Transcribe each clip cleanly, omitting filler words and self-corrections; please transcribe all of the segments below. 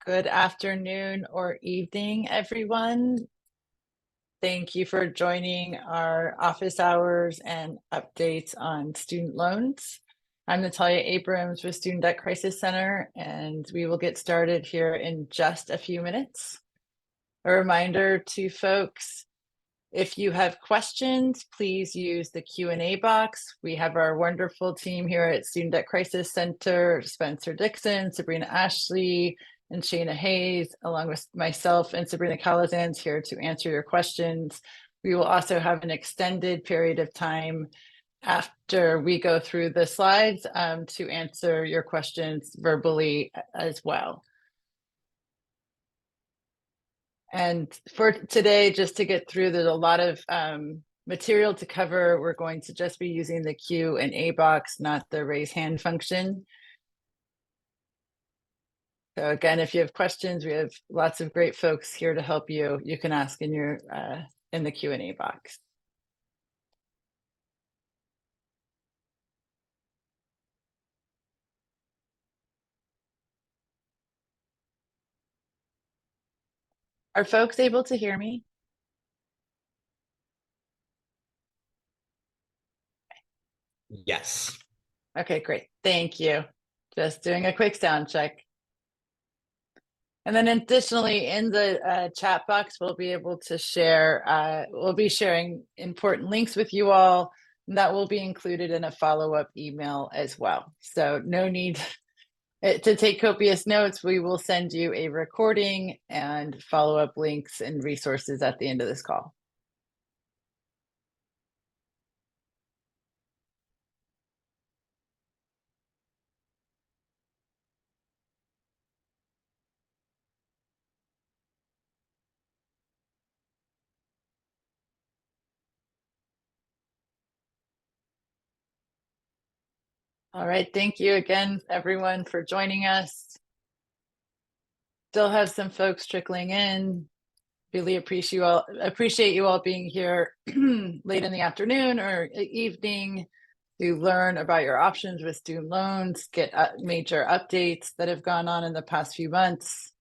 Good afternoon or evening, everyone. Thank you for joining our office hours and updates on student loans. I'm Natalia Abrams with Student Debt Crisis Center, and we will get started here in just a few minutes. A reminder to folks, if you have questions, please use the Q&A box. We have our wonderful team here at Student Debt Crisis Center, Spencer Dixon, Sabrina Ashley, and Shayna Hayes, along with myself and Sabrina Calazans here to answer your questions. We will also have an extended period of time after we go through the slides to answer your questions verbally as well. And for today, just to get through, there's a lot of material to cover. We're going to just be using the Q&A box, not the raise hand function. So again, if you have questions, we have lots of great folks here to help you. You can ask in your in the Q&A box. Are folks able to hear me? Yes. Okay, great. Thank you. Just doing a quick sound check. And then additionally, in the chat box, we'll be able to share, we'll be sharing important links with you all, and that will be included in a follow-up email as well. So no need to take copious notes. We will send you a recording and follow-up links and resources at the end of this call. All right, thank you again, everyone, for joining us. Still have some folks trickling in. Really appreciate you all being here late in the afternoon or evening to learn about your options with student loans, get major updates that have gone on in the past few months.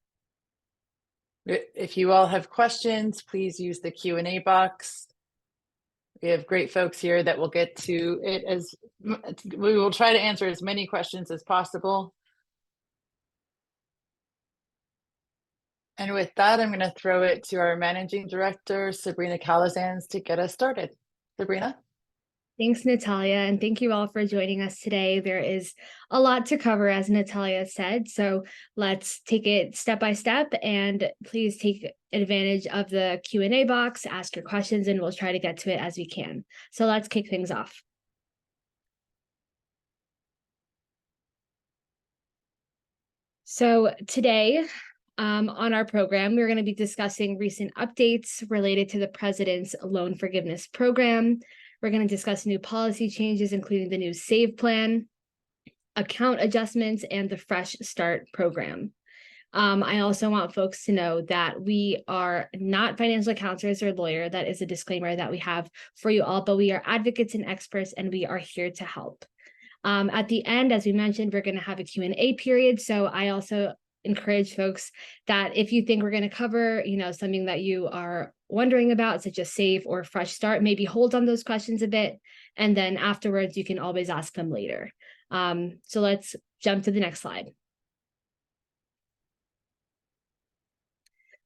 If you all have questions, please use the Q&A box. We have great folks here that will get to it as we will try to answer as many questions as possible. And with that, I'm going to throw it to our Managing Director, Sabrina Calazans, to get us started. Sabrina? Thanks, Natalia, and thank you all for joining us today. There is a lot to cover, as Natalia said, so let's take it step by step, and please take advantage of the Q&A box, ask your questions, and we'll try to get to it as we can. So let's kick things off. So today, on our program, we're going to be discussing recent updates related to the President's Loan Forgiveness Program. We're going to discuss new policy changes, including the new SAVE plan, account adjustments, and the Fresh Start program. I also want folks to know that we are not financial counselors or lawyer. That is a disclaimer that we have for you all, but we are advocates and experts, and we are here to help. At the end, as we mentioned, we're going to have a Q&A period. So I also encourage folks that if you think we're going to cover, something that you are wondering about, such as SAVE or Fresh Start, maybe hold on those questions a bit, and then afterwards you can always ask them later. So let's jump to the next slide.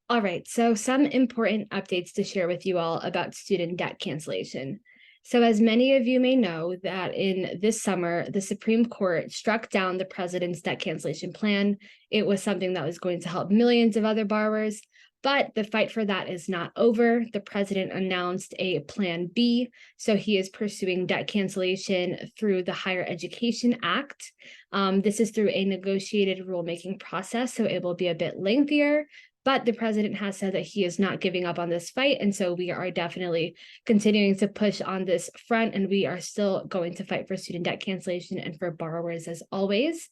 All right, so some important updates to share with you all about student debt cancellation. So as many of you may know, that in this summer, the Supreme Court struck down the President's debt cancellation plan. It was something that was going to help millions of other borrowers, but the fight for that is not over. The President announced a Plan B, so he is pursuing debt cancellation through the Higher Education Act. This is through a negotiated rulemaking process, so it will be a bit lengthier. But the President has said that he is not giving up on this fight. And so we are definitely continuing to push on this front. And we are still going to fight for student debt cancellation and for borrowers as always.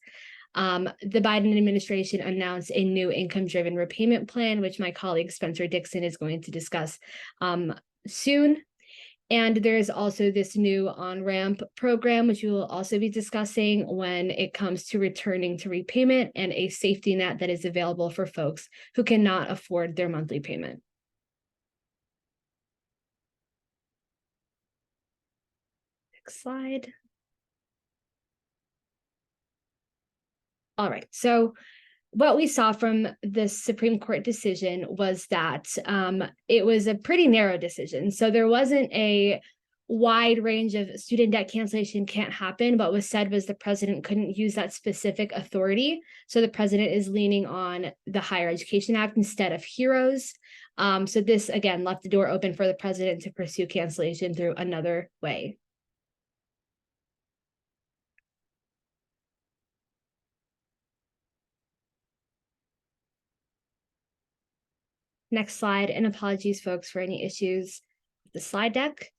The Biden administration announced a new income-driven repayment plan, which my colleague Spencer Dixon is going to discuss soon. And there's also this new on-ramp program, which we will also be discussing when it comes to returning to repayment, and a safety net that is available for folks who cannot afford their monthly payment. Next slide. All right, so what we saw from this Supreme Court decision was that it was a pretty narrow decision. So there wasn't a wide range of student debt cancellation can't happen. What was said was the president couldn't use that specific authority. So the president is leaning on the Higher Education Act instead of HEROES. So this, again, left the door open for the president to pursue cancellation through another way. Next slide, and apologies, folks, for any issues with the slide deck.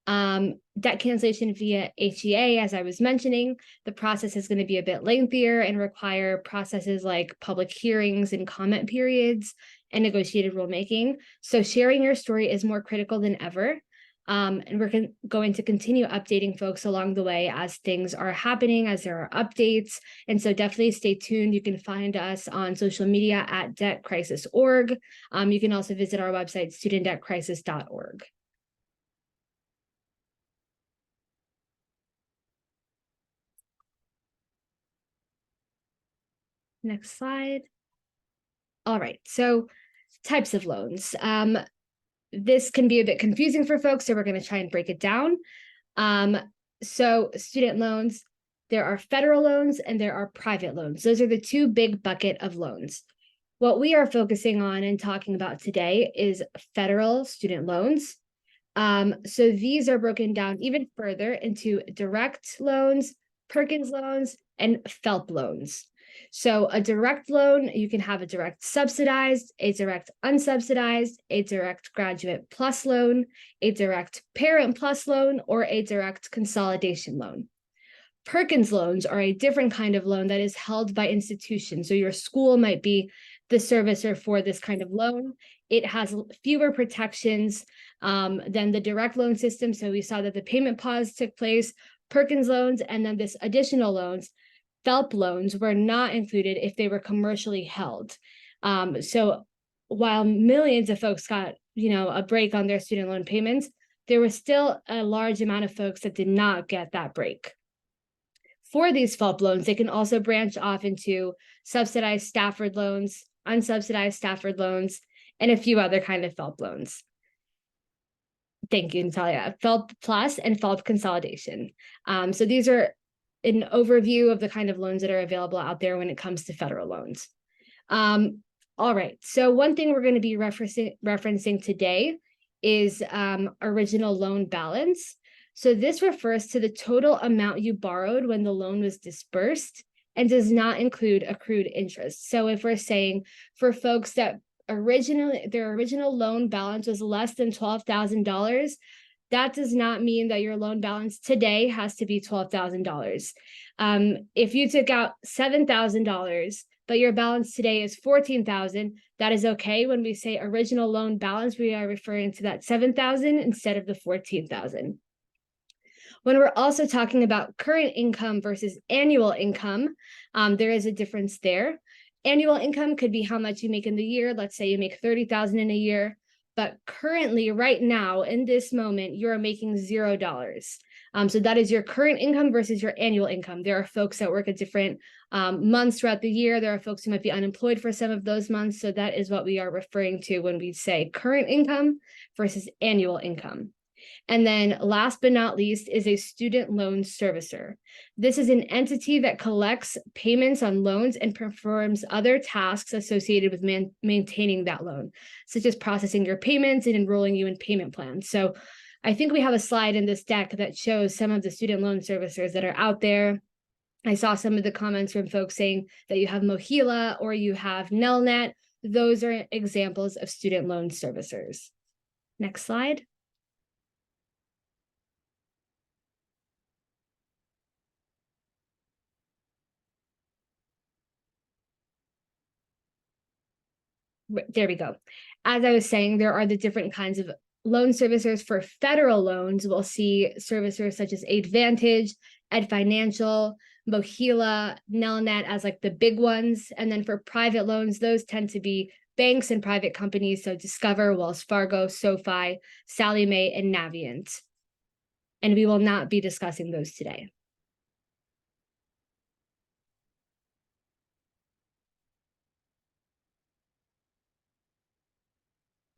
Debt cancellation via HEA, as I was mentioning, the process is going to be a bit lengthier and require processes like public hearings and comment periods and negotiated rulemaking. So sharing your story is more critical than ever. And we're going to continue updating folks along the way as things are happening, as there are updates. And so definitely stay tuned. You can find us on social media at debtcrisis.org. You can also visit our website, studentdebtcrisis.org. Next slide. All right, so types of loans. This can be a bit confusing for folks, so we're going to try and break it down. So student loans, there are federal loans and there are private loans. Those are the two big bucket of loans. What we are focusing on and talking about today is federal student loans. So these are broken down even further into direct loans, Perkins loans, and FFELP loans. So a direct loan, you can have a direct subsidized, a direct unsubsidized, a direct graduate plus loan, a direct parent plus loan, or a direct consolidation loan. Perkins loans are a different kind of loan that is held by institutions. So your school might be the servicer for this kind of loan. It has fewer protections than the direct loan system. So we saw that the payment pause took place. Perkins loans and then this additional loans, FFELP loans, were not included if they were commercially held. So while millions of folks got, a break on their student loan payments, there was still a large amount of folks that did not get that break. For these FFELP loans, they can also branch off into subsidized Stafford loans, unsubsidized Stafford loans, and a few other kind of FFELP loans. Thank you, Natalia. FFELP Plus and FFELP Consolidation. So these are an overview of the kind of loans that are available out there when it comes to federal loans. All right, so one thing we're going to be referencing today is original loan balance. So this refers to the total amount you borrowed when the loan was disbursed and does not include accrued interest. So if we're saying for folks that their original loan balance was less than $12,000, that does not mean that your loan balance today has to be $12,000. If you took out $7,000, but your balance today is $14,000, that is okay. When we say original loan balance, we are referring to that $7,000 instead of the $14,000. When we're also talking about current income versus annual income, there is a difference there. Annual income could be how much you make in the year. Let's say you make $30,000 in a year, but currently, right now, in this moment, you're making $0. So that is your current income versus your annual income. There are folks that work at different months throughout the year. There are folks who might be unemployed for some of those months. So that is what we are referring to when we say current income versus annual income. And then last but not least is a student loan servicer. This is an entity that collects payments on loans and performs other tasks associated with maintaining that loan, such as processing your payments and enrolling you in payment plans. So I think we have a slide in this deck that shows some of the student loan servicers that are out there. I saw some of the comments from folks saying that you have Mohila or you have Nelnet. Those are examples of student loan servicers. Next slide. There we go. As I was saying, there are the different kinds of loan servicers for federal loans will see servicers such as AidVantage, Ed Financial, Mohila, Nelnet as like the big ones. And then for private loans, those tend to be banks and private companies. So Discover, Wells Fargo, SoFi, Sallie Mae, and Navient. And we will not be discussing those today.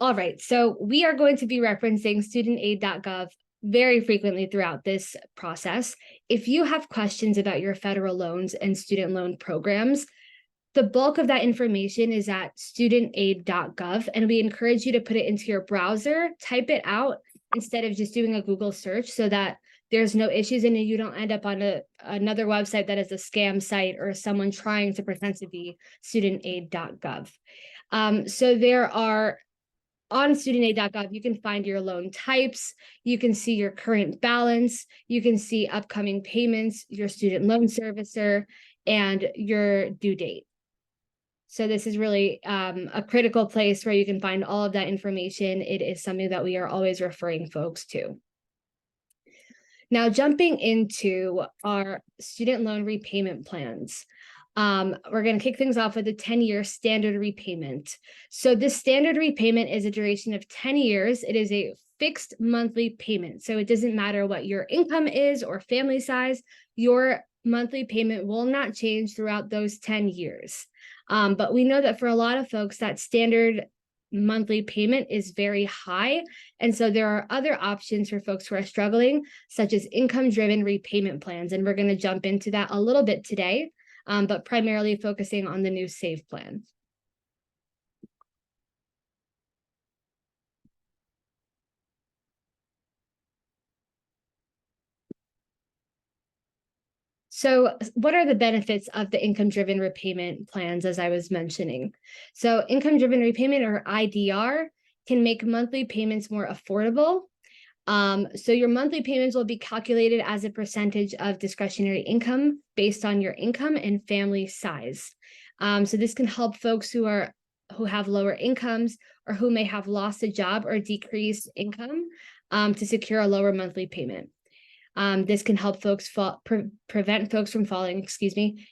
All right, so we are going to be referencing studentaid.gov very frequently throughout this process. If you have questions about your federal loans and student loan programs, the bulk of that information is at studentaid.gov, and we encourage you to put it into your browser, type it out instead of just doing a Google search so that there's no issues and you don't end up on another website that is a scam site or someone trying to pretend to be studentaid.gov. So there are on studentaid.gov, you can find your loan types, you can see your current balance, you can see upcoming payments, your student loan servicer, and your due date. So this is really a critical place where you can find all of that information. It is something that we are always referring folks to. Now, jumping into our student loan repayment plans. We're going to kick things off with a 10-year standard repayment. So this standard repayment is a duration of 10 years. It is a fixed monthly payment. So it doesn't matter what your income is or family size, your monthly payment will not change throughout those 10 years. But we know that for a lot of folks, that standard monthly payment is very high. And so there are other options for folks who are struggling, such as income-driven repayment plans. And we're going to jump into that a little bit today. But primarily focusing on the new SAVE plan. So what are the benefits of the income-driven repayment plans, as I was mentioning? So income-driven repayment, or IDR, can make monthly payments more affordable. So your monthly payments will be calculated as a percentage of discretionary income based on your income and family size. So this can help folks who have lower incomes or who may have lost a job or decreased income to secure a lower monthly payment. This can help folks prevent folks from falling,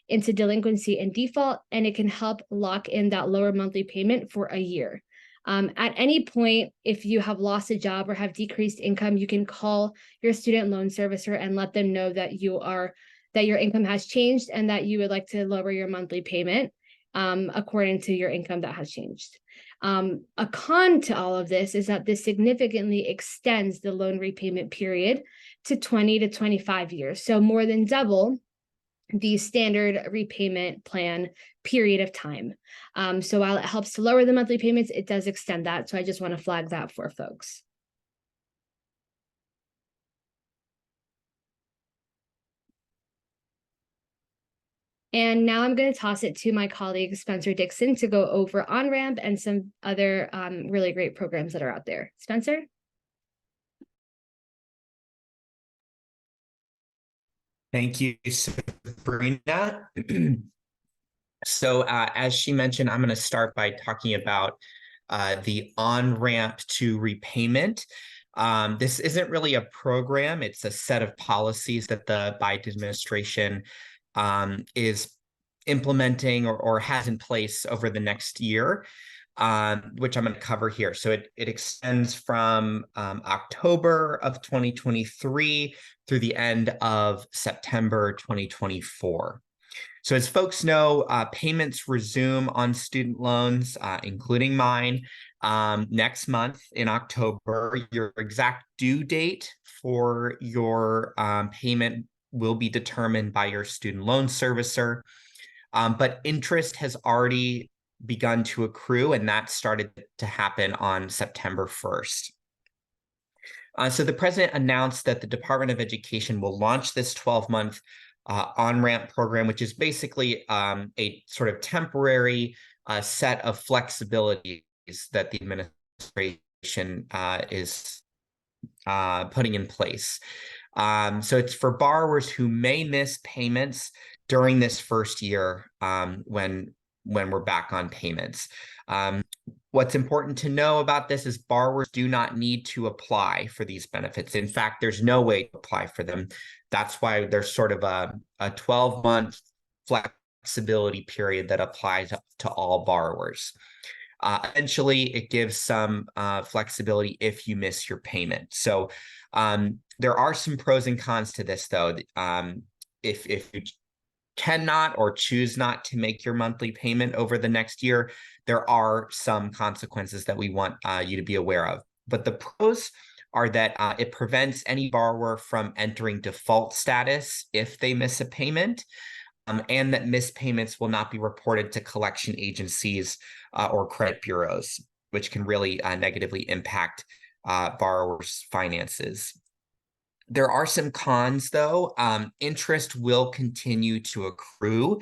into delinquency and default, and it can help lock in that lower monthly payment for a year. At any point, if you have lost a job or have decreased income, you can call your student loan servicer and let them know that your income has changed and that you would like to lower your monthly payment according to your income that has changed. A con to all of this is that this significantly extends the loan repayment period to 20 to 25 years, so more than double the standard repayment plan period of time. So while it helps to lower the monthly payments, it does extend that. So I just want to flag that for folks. And now I'm going to toss it to my colleague, Spencer Dixon, to go over On-Ramp and some other really great programs that are out there. Spencer? Thank you, Sabrina. So as she mentioned, I'm going to start by talking about the on-ramp to repayment. This isn't really a program. It's a set of policies that the Biden administration is implementing or has in place over the next year, which I'm going to cover here. So it extends from October of 2023 through the end of September 2024. So as folks know, payments resume on student loans, including mine, next month in October. Your exact due date for your payment will be determined by your student loan servicer, but interest has already begun to accrue, and that started to happen on September 1st. So the president announced that the Department of Education will launch this 12-month on-ramp program, which is basically a sort of temporary set of flexibilities that the administration is putting in place. So it's for borrowers who may miss payments during this first year when we're back on payments. What's important to know about this is borrowers do not need to apply for these benefits. In fact, there's no way to apply for them. That's why there's sort of a 12-month flexibility period that applies to all borrowers. Eventually, it gives some flexibility if you miss your payment. So there are some pros and cons to this, though. If you cannot or choose not to make your monthly payment over the next year, there are some consequences that we want you to be aware of. But the pros are that it prevents any borrower from entering default status if they miss a payment, and that missed payments will not be reported to collection agencies or credit bureaus, which can really negatively impact borrowers' finances. There are some cons, though. Interest will continue to accrue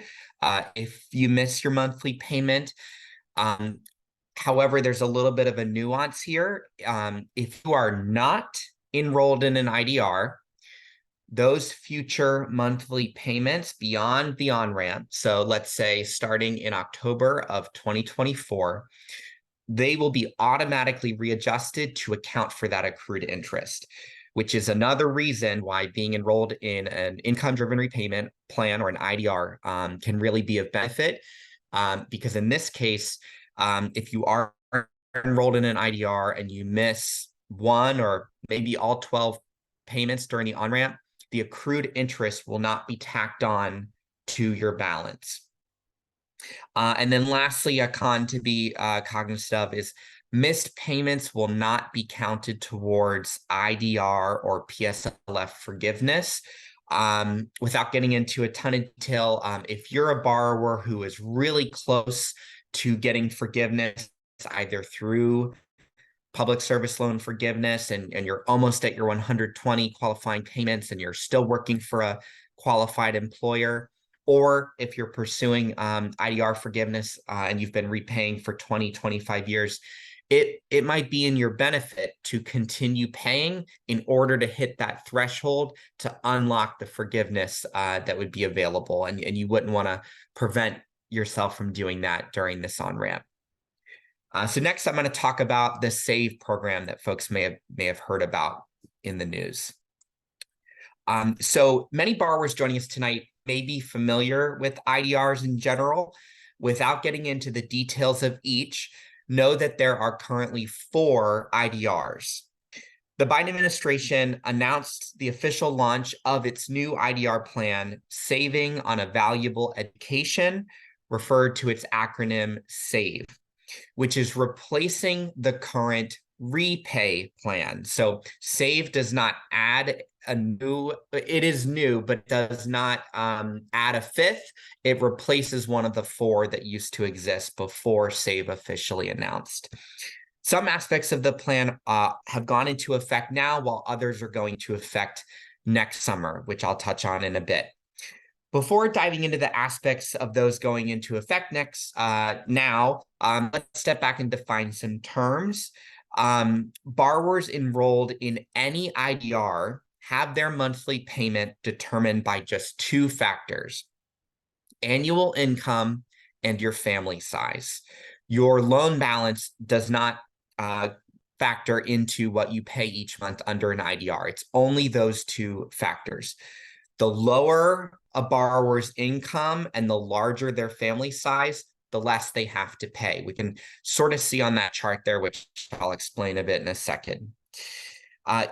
if you miss your monthly payment. However, there's a little bit of a nuance here. If you are not enrolled in an IDR, those future monthly payments beyond the on-ramp, so let's say starting in October of 2024, they will be automatically readjusted to account for that accrued interest, which is another reason why being enrolled in an income-driven repayment plan or an IDR can really be of benefit. Because in this case, if you are enrolled in an IDR and you miss one or maybe all 12 payments during the on-ramp, the accrued interest will not be tacked on to your balance. And then lastly, a con to be cognizant of is missed payments will not be counted towards IDR or PSLF forgiveness. Without getting into a ton of detail, if you're a borrower who is really close to getting forgiveness, either through public service loan forgiveness and you're almost at your 120 qualifying payments and you're still working for a qualified employer, or if you're pursuing IDR forgiveness and you've been repaying for 20, 25 years, it might be in your benefit to continue paying in order to hit that threshold to unlock the forgiveness that would be available. And you wouldn't want to prevent yourself from doing that during this on-ramp. So next, I'm going to talk about the SAVE program that folks may have heard about in the news. So many borrowers joining us tonight may be familiar with IDRs in general. Without getting into the details of each, know that there are currently 4 IDRs. The Biden administration announced the official launch of its new IDR plan, Saving on a Valuable Education, referred to its acronym SAVE, which is replacing the current repay plan. So SAVE does not add a new, it is new, but does not add a 5th. It replaces one of the 4 that used to exist before SAVE officially announced. Some aspects of the plan have gone into effect now, while others are going to effect next summer, which I'll touch on in a bit. Before diving into the aspects of those going into effect let's step back and define some terms. Borrowers enrolled in any IDR have their monthly payment determined by just 2 factors: annual income and your family size. Your loan balance does not factor into what you pay each month under an IDR. It's only those 2 factors. The lower a borrower's income and the larger their family size, the less they have to pay. We can sort of see on that chart there, which I'll explain a bit in a second.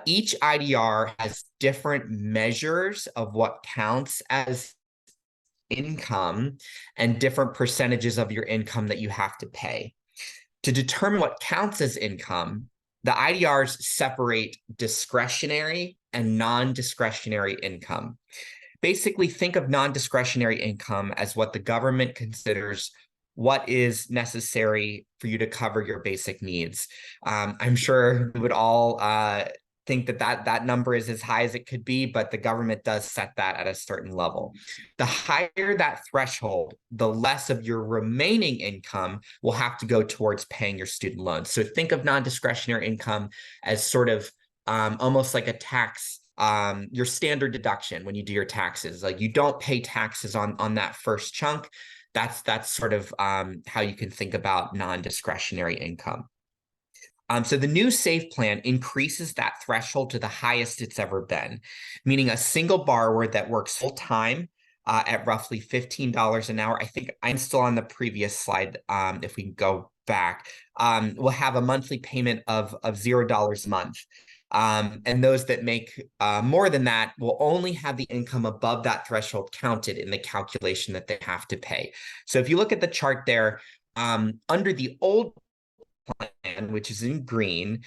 Each IDR has different measures of what counts as income and different percentages of your income that you have to pay. To determine what counts as income, the IDRs separate discretionary and non-discretionary income. Basically, think of non-discretionary income as what the government considers what is necessary for you to cover your basic needs. I'm sure we would all think that number is as high as it could be, but the government does set that at a certain level. The higher that threshold, the less of your remaining income will have to go towards paying your student loans. So think of non-discretionary income as sort of almost like a tax, your standard deduction when you do your taxes. Like, you don't pay taxes on that first chunk. That's sort of how you can think about non-discretionary income. So the new SAVE plan increases that threshold to the highest it's ever been, meaning a single borrower that works full time at roughly $15 an hour. I think I'm still on the previous slide. If we can go back, will have a monthly payment of $0 a month. And those that make more than that will only have the income above that threshold counted in the calculation that they have to pay. So if you look at the chart there, under the old plan, which is in green,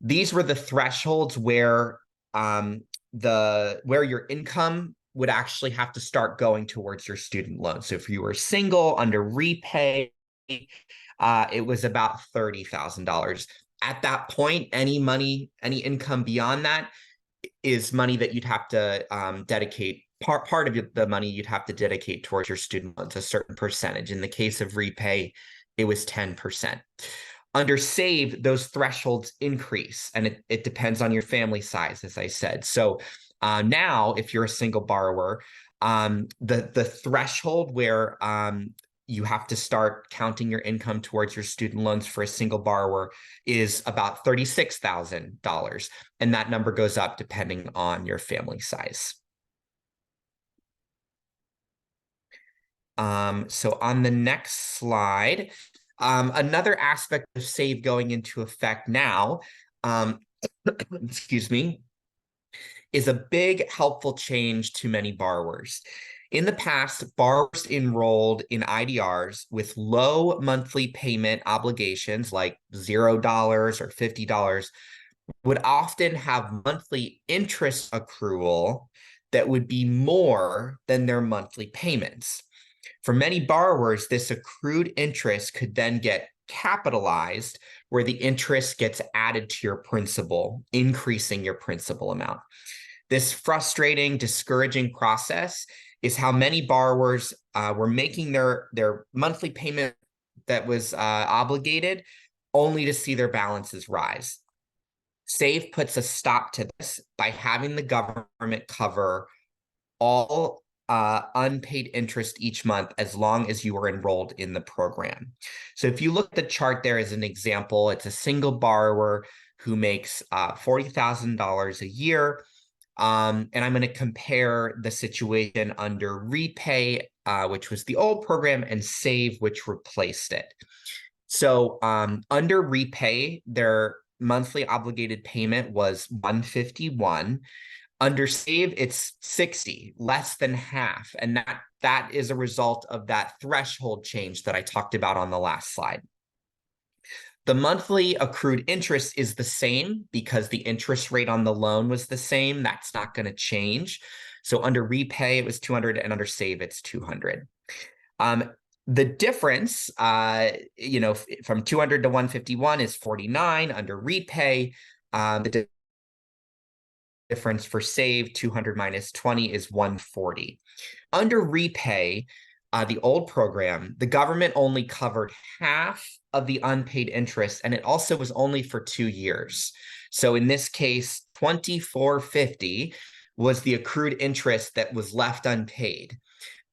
these were the thresholds where where your income would actually have to start going towards your student loan. So if you were single under repay, it was about $30,000. At that point, any income beyond that is money that you'd have to dedicate. Part of the money you'd have to dedicate towards your student loans, a certain percentage. In the case of repay, it was 10%. Under SAVE, those thresholds increase, and it depends on your family size, as I said. So now, if you're a single borrower, the threshold where you have to start counting your income towards your student loans for a single borrower is about $36,000, and that number goes up depending on your family size. So on the next slide, another aspect of SAVE going into effect now, excuse me, is a big helpful change to many borrowers. In the past, borrowers enrolled in IDRs with low monthly payment obligations like $0 or $50 would often have monthly interest accrual that would be more than their monthly payments. For many borrowers, this accrued interest could then get capitalized, where the interest gets added to your principal, increasing your principal amount. This frustrating, discouraging process is how many borrowers were making their monthly payment that was obligated, only to see their balances rise. SAVE puts a stop to this by having the government cover all unpaid interest each month as long as you are enrolled in the program. So if you look at the chart there as an example, it's a single borrower who makes $40,000 a year. And I'm going to compare the situation under repay, which was the old program, and SAVE, which replaced it. So under repay, their monthly obligated payment was $151. Under SAVE, it's 60, less than half. And that is a result of that threshold change that I talked about on the last slide. The monthly accrued interest is the same because the interest rate on the loan was the same. That's not going to change. So under repay, it was 200, and under SAVE, it's 200. The difference, from 200 to 151 is 49. Under repay, the difference for SAVE, 200 minus 20, is 140. Under repay, the old program, the government only covered half of the unpaid interest, and it also was only for 2 years. So in this case, $24.50 was the accrued interest that was left unpaid.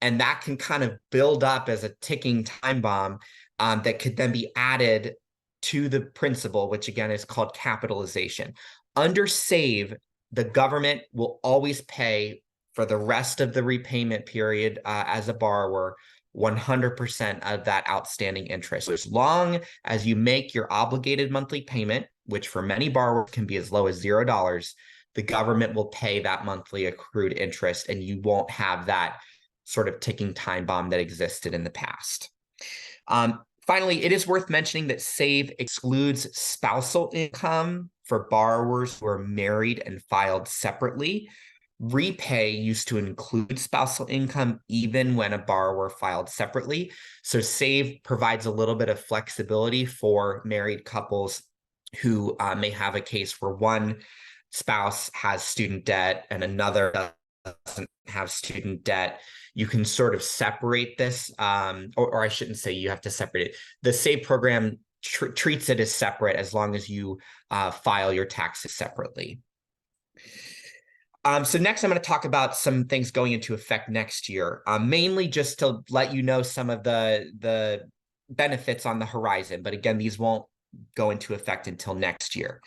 And that can kind of build up as a ticking time bomb that could then be added to the principal, which again is called capitalization. Under SAVE, the government will always pay for the rest of the repayment period as a borrower 100% of that outstanding interest. So as long as you make your obligated monthly payment, which for many borrowers can be as low as $0, the government will pay that monthly accrued interest, and you won't have that sort of ticking time bomb that existed in the past. Finally, it is worth mentioning that SAVE excludes spousal income for borrowers who are married and filed separately. Repay used to include spousal income even when a borrower filed separately. So SAVE provides a little bit of flexibility for married couples who may have a case where one spouse has student debt and another doesn't have student debt. You can sort of separate this, or I shouldn't say you have to separate it. The SAVE program treats it as separate as long as you file your taxes separately. So next, I'm going to talk about some things going into effect next year, mainly just to let you know some of the benefits on the horizon. But again, these won't go into effect until next year.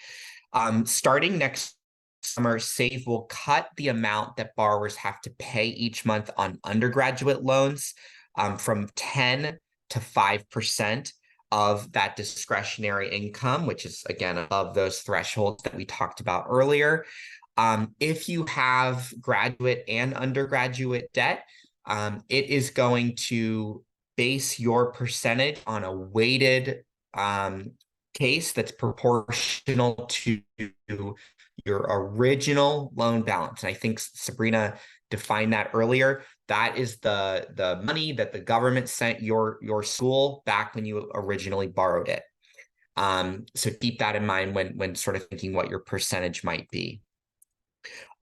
Starting next summer, SAVE will cut the amount that borrowers have to pay each month on undergraduate loans from 10 to 5% of that discretionary income, which is, again, above those thresholds that we talked about earlier. If you have graduate and undergraduate debt, it is going to base your percentage on a weighted case that's proportional to your original loan balance. And I think Sabrina defined that earlier. That is the money that the government sent your school back when you originally borrowed it. So keep that in mind when sort of thinking what your percentage might be.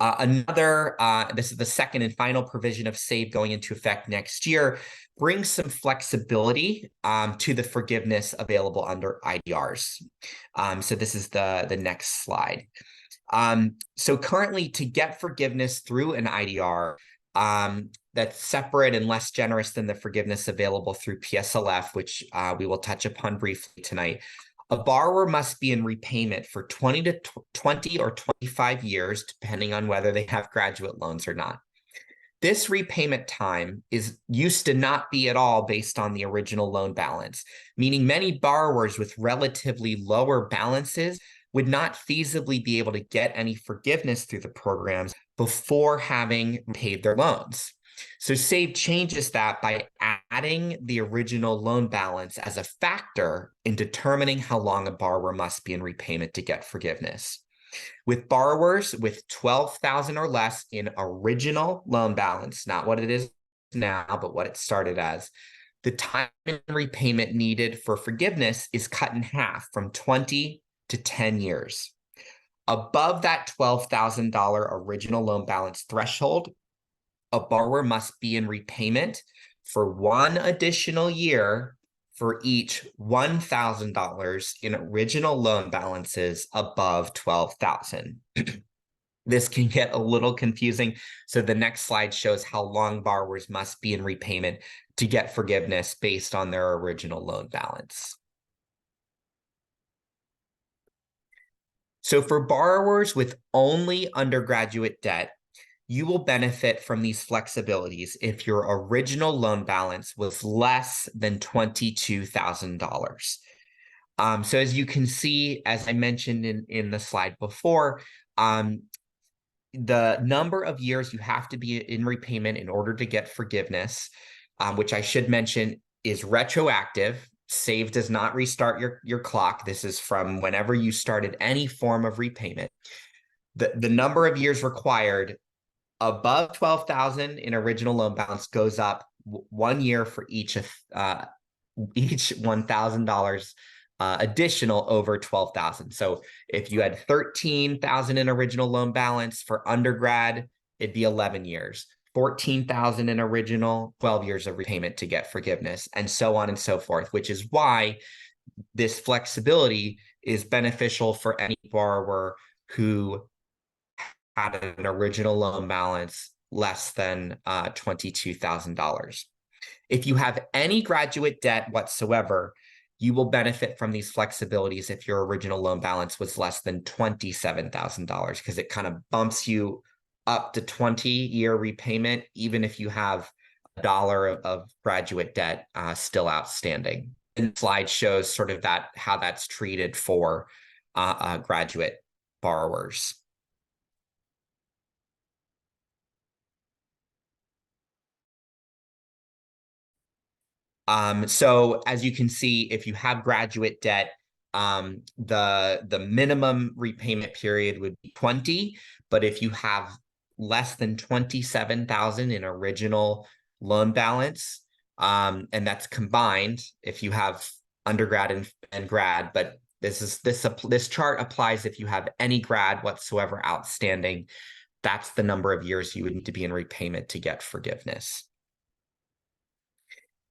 This is the second and final provision of SAVE going into effect next year, brings some flexibility to the forgiveness available under IDRs. So this is the next slide. So currently, to get forgiveness through an IDR that's separate and less generous than the forgiveness available through PSLF, which we will touch upon briefly tonight, a borrower must be in repayment for 20 or 25 years, depending on whether they have graduate loans or not. This repayment time used to not be at all based on the original loan balance, meaning many borrowers with relatively lower balances would not feasibly be able to get any forgiveness through the programs before having paid their loans. So SAVE changes that by adding the original loan balance as a factor in determining how long a borrower must be in repayment to get forgiveness. With borrowers with $12,000 or less in original loan balance, not what it is now, but what it started as, the time in repayment needed for forgiveness is cut in half from 20 to 10 years. Above that $12,000 original loan balance threshold, a borrower must be in repayment for one additional year for each $1,000 in original loan balances above $12,000. This can get a little confusing. So the next slide shows how long borrowers must be in repayment to get forgiveness based on their original loan balance. So for borrowers with only undergraduate debt, you will benefit from these flexibilities if your original loan balance was less than $22,000. So as you can see, as I mentioned in the slide before, the number of years you have to be in repayment in order to get forgiveness, which I should mention is retroactive. SAVE does not restart your clock. This is from whenever you started any form of repayment. The number of years required above 12,000 in original loan balance goes up 1 year for each $1,000 additional over 12,000. So if you had 13,000 in original loan balance for undergrad, it'd be 11 years. 14,000 in original, 12 years of repayment to get forgiveness, and so on and so forth, which is why this flexibility is beneficial for any borrower who had an original loan balance less than $22,000. If you have any graduate debt whatsoever, you will benefit from these flexibilities if your original loan balance was less than $27,000, because it kind of bumps you up to 20-year repayment, even if you have $1 of graduate debt still outstanding. And the slide shows sort of how that's treated for graduate borrowers. So as you can see, if you have graduate debt, the minimum repayment period would be 20, but if you have less than 27,000 in original loan balance, and that's combined if you have undergrad and grad, but this chart applies if you have any grad whatsoever outstanding. That's the number of years you would need to be in repayment to get forgiveness.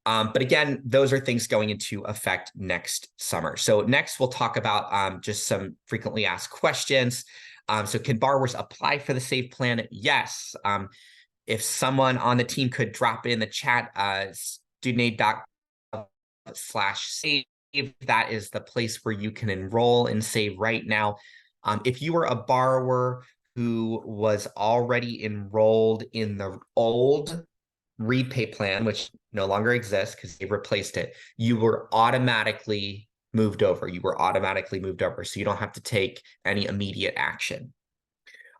But again, those are things going into effect next summer. So next, we'll talk about just some frequently asked questions. So can borrowers apply for the SAVE plan? Yes. If someone on the team could drop in the chat, studentaid.com/save, that is the place where you can enroll and save right now. If you were a borrower who was already enrolled in the old repay plan, which no longer exists because they replaced it, you were automatically moved over. So you don't have to take any immediate action.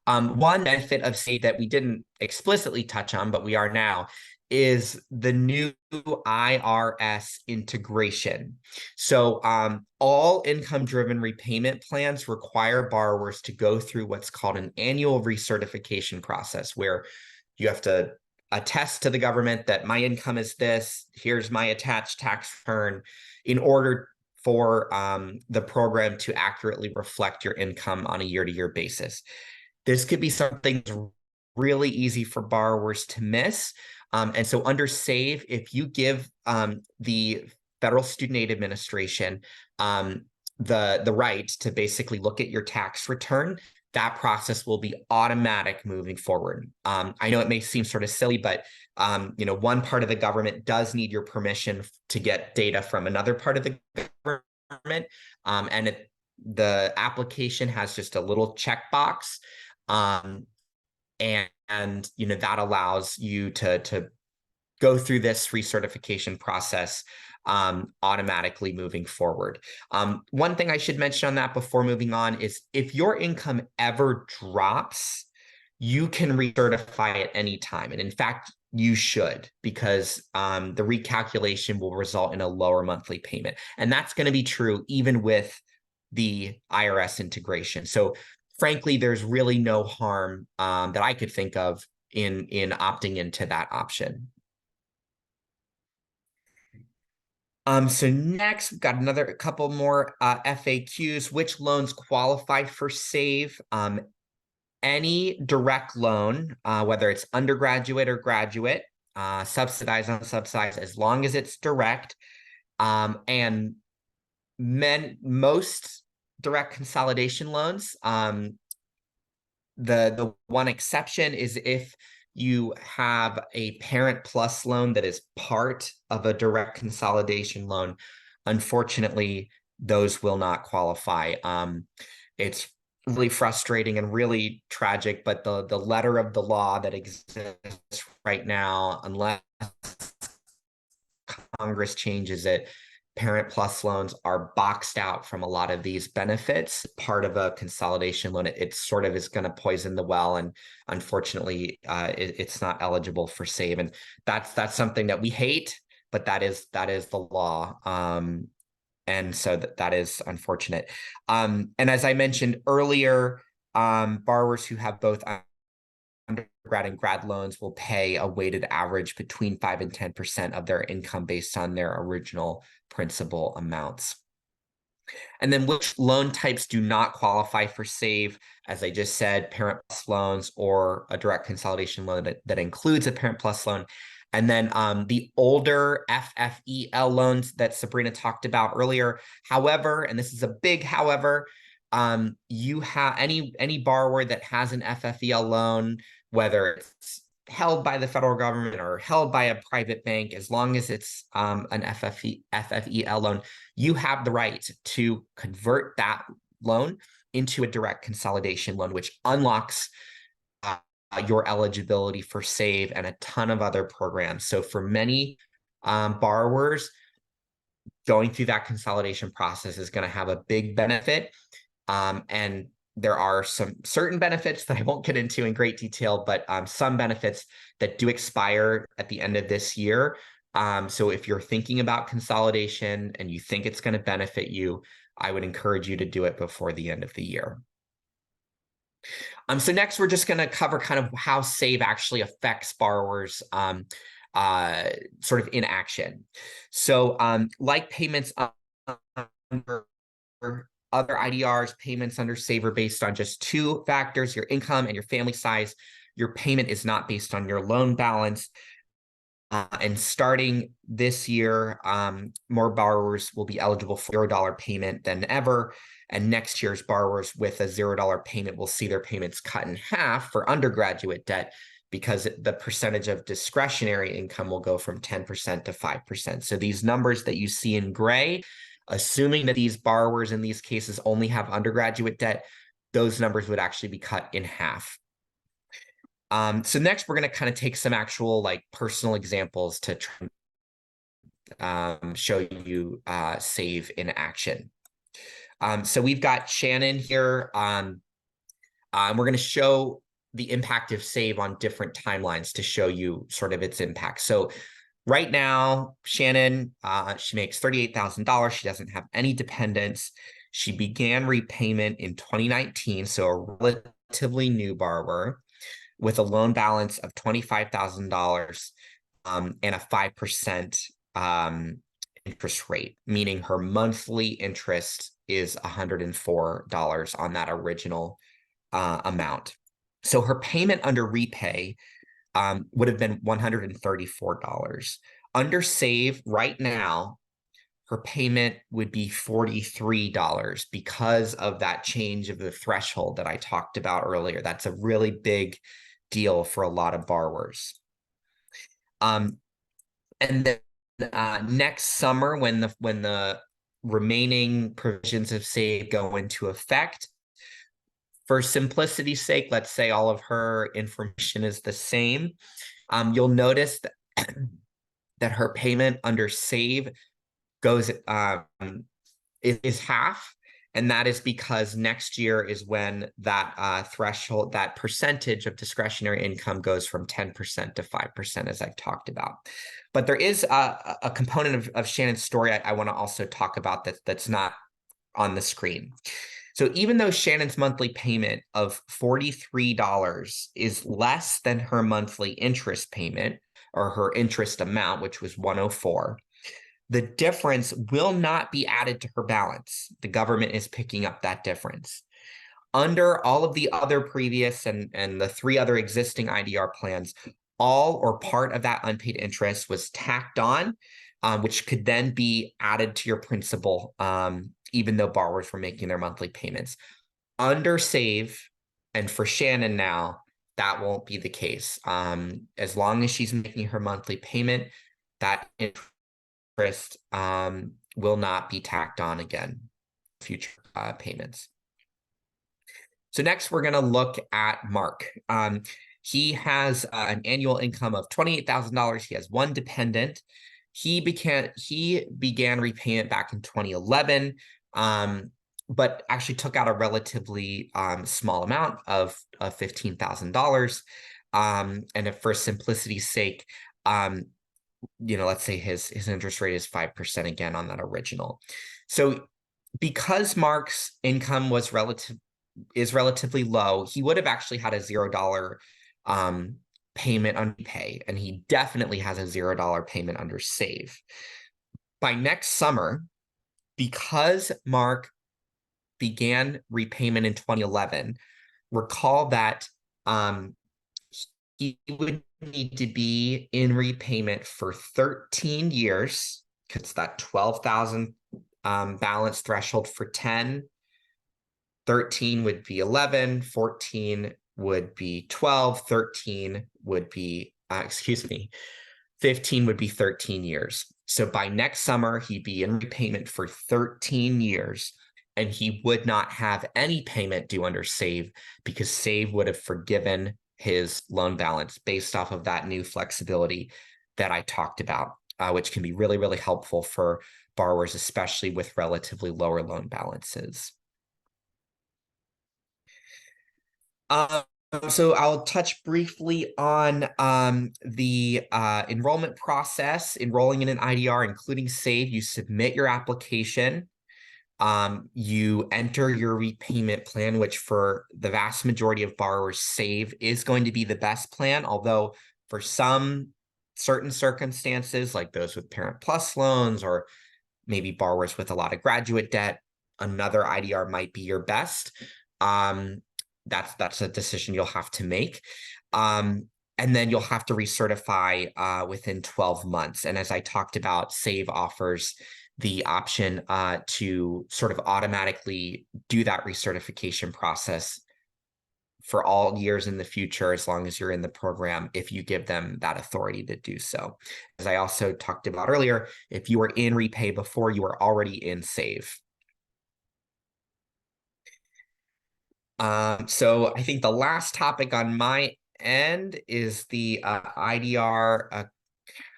One benefit of SAVE that we didn't explicitly touch on, but we are now, is the new IRS integration. So all income-driven repayment plans require borrowers to go through what's called an annual recertification process, where you have to attest to the government that my income is this, here's my attached tax return, in order for the program to accurately reflect your income on a year-to-year basis. This could be something that's really easy for borrowers to miss. And so under SAVE, if you give the Federal Student Aid Administration the right to basically look at your tax return, that process will be automatic moving forward. I know it may seem sort of silly, but one part of the government does need your permission to get data from another part of the government, and the application has just a little checkbox. And that allows you to go through this recertification process automatically moving forward. One thing I should mention on that before moving on is if your income ever drops, you can recertify at any time. And in fact, you should, because the recalculation will result in a lower monthly payment. And that's going to be true even with the IRS integration. So frankly, there's really no harm that I could think of in opting into that option. So next, we've got a couple more FAQs. Which loans qualify for SAVE? Any direct loan, whether it's undergraduate or graduate, subsidized, unsubsidized, as long as it's direct. And most direct consolidation loans, the one exception is if you have a Parent Plus loan that is part of a direct consolidation loan. Unfortunately, those will not qualify. It's really frustrating and really tragic, but the letter of the law that exists right now, unless Congress changes it, Parent Plus loans are boxed out from a lot of these benefits. Part of a consolidation loan, it sort of is going to poison the well, and unfortunately, it's not eligible for SAVE. And that's something that we hate, but that is the law. And so that is unfortunate. And as I mentioned earlier, borrowers who have both undergrad and grad loans will pay a weighted average between 5 and 10% of their income based on their original principal amounts. And then which loan types do not qualify for SAVE? As I just said, Parent Plus loans or a direct consolidation loan that includes a Parent Plus loan. And then the older FFEL loans that Sabrina talked about earlier. However, and this is a big however, you have any borrower that has an FFEL loan, whether it's held by the federal government or held by a private bank, as long as it's an FFEL loan, you have the right to convert that loan into a direct consolidation loan, which unlocks your eligibility for SAVE and a ton of other programs. So for many borrowers, going through that consolidation process is going to have a big benefit. And there are some certain benefits that I won't get into in great detail, but some benefits that do expire at the end of this year. So if you're thinking about consolidation and you think it's going to benefit you, I would encourage you to do it before the end of the year. So next, we're just going to cover kind of how SAVE actually affects borrowers sort of in action. So like payments under other IDRs, payments under SAVE are based on just two factors, your income and your family size. Your payment is not based on your loan balance. And starting this year, more borrowers will be eligible for $0 payment than ever. And next year's borrowers with a $0 payment will see their payments cut in half for undergraduate debt because the percentage of discretionary income will go from 10% to 5%. So these numbers that you see in gray, assuming that these borrowers in these cases only have undergraduate debt, those numbers would actually be cut in half. So next, we're going to kind of take some actual like personal examples to try and show you SAVE in action. So we've got Shannon here. We're going to show the impact of SAVE on different timelines to show you sort of its impact. So right now, Shannon, she makes $38,000. She doesn't have any dependents. She began repayment in 2019, so a relatively new borrower with a loan balance of $25,000 and a 5% interest rate, meaning her monthly interest is $104 on that original amount. So her payment under repay would have been $134. Under SAVE right now, her payment would be $43 because of that change of the threshold that I talked about earlier. That's a really big deal for a lot of borrowers. And then next summer, when the remaining provisions of SAVE go into effect, for simplicity's sake, let's say all of her information is the same. You'll notice that her payment under SAVE goes is half, and that is because next year is when that threshold, that percentage of discretionary income goes from 10% to 5%, as I've talked about. But there is a component of Shannon's story I want to also talk about that's not on the screen. So even though Shannon's monthly payment of $43 is less than her monthly interest payment, or her interest amount, which was $104, the difference will not be added to her balance. The government is picking up that difference. Under all of the other previous and the 3 other existing IDR plans, all or part of that unpaid interest was tacked on, which could then be added to your principal, even though borrowers were making their monthly payments. Under SAVE, and for Shannon now, that won't be the case. As long as she's making her monthly payment, that interest will not be tacked on again, future payments. So next, we're going to look at Mark. He has an annual income of $28,000. He has 1 dependent. He began repayment back in 2011, but actually took out a relatively small amount of $15,000. And for simplicity's sake, let's say his interest rate is 5% again on that original. So because Mark's income is relatively low, he would have actually had a $0 payment on pay, and he definitely has a $0 payment under SAVE. By next summer, because Mark began repayment in 2011, recall that he would need to be in repayment for 13 years, because that 12,000 balance threshold for 10, 13 would be 11, 14 would be 12, 13 would be, 15 would be 13 years. So by next summer, he'd be in repayment for 13 years, and he would not have any payment due under SAVE because SAVE would have forgiven his loan balance based off of that new flexibility that I talked about, which can be really, really helpful for borrowers, especially with relatively lower loan balances. So I'll touch briefly on the enrollment process. Enrolling in an IDR, including SAVE, you submit your application. You enter your repayment plan, which for the vast majority of borrowers, SAVE is going to be the best plan, although for some certain circumstances, like those with Parent Plus loans or maybe borrowers with a lot of graduate debt, another IDR might be your best. That's a decision you'll have to make. And then you'll have to recertify within 12 months. And as I talked about, SAVE offers the option to sort of automatically do that recertification process for all years in the future, as long as you're in the program, if you give them that authority to do so. As I also talked about earlier, if you were in repay before, you were already in save. So I think the last topic on my end is the IDR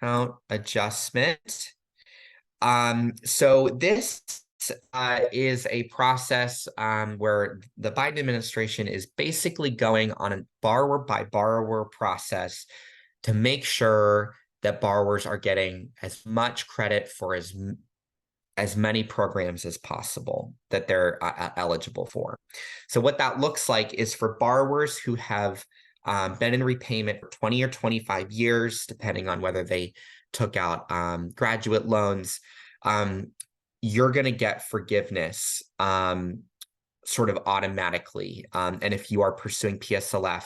account adjustment. So this is a process where the Biden administration is basically going on a borrower by borrower process to make sure that borrowers are getting as much credit for as many programs as possible that they're eligible for. So what that looks like is for borrowers who have been in repayment for 20 or 25 years, depending on whether they took out graduate loans, you're going to get forgiveness sort of automatically. And if you are pursuing PSLF,